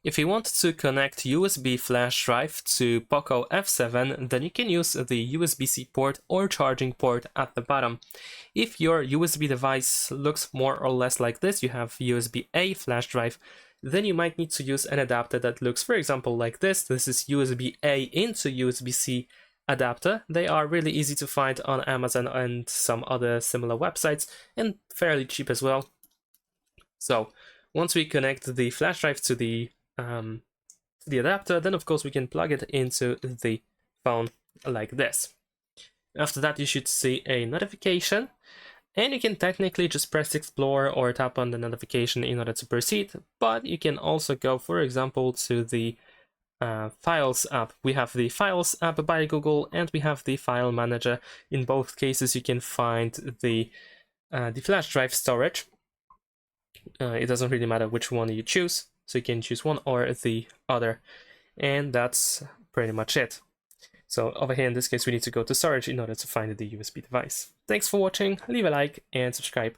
If you want to connect USB flash drive to POCO F7, then you can use the USB-C port or charging port at the bottom. If your USB device looks more or less like this, you have USB-A flash drive, then you might need to use an adapter that looks, for example, like this. This is USB-A into USB-C adapter. They are really easy to find on Amazon and some other similar websites, and fairly cheap as well. So once we connect the flash drive to the adapter, then of course we can plug it into the phone like this. After that, you should see a notification, and you can technically just press explore or tap on the notification in order to proceed, but you can also go, for example, to the Files app. We have the Files app by Google, and we have the File Manager. In both cases, you can find the flash drive storage. It doesn't really matter which one you choose, so you can choose one or the other, and that's pretty much it. So over here in this case, we need to go to storage in order to find the USB device. Thanks for watching, leave a like and subscribe.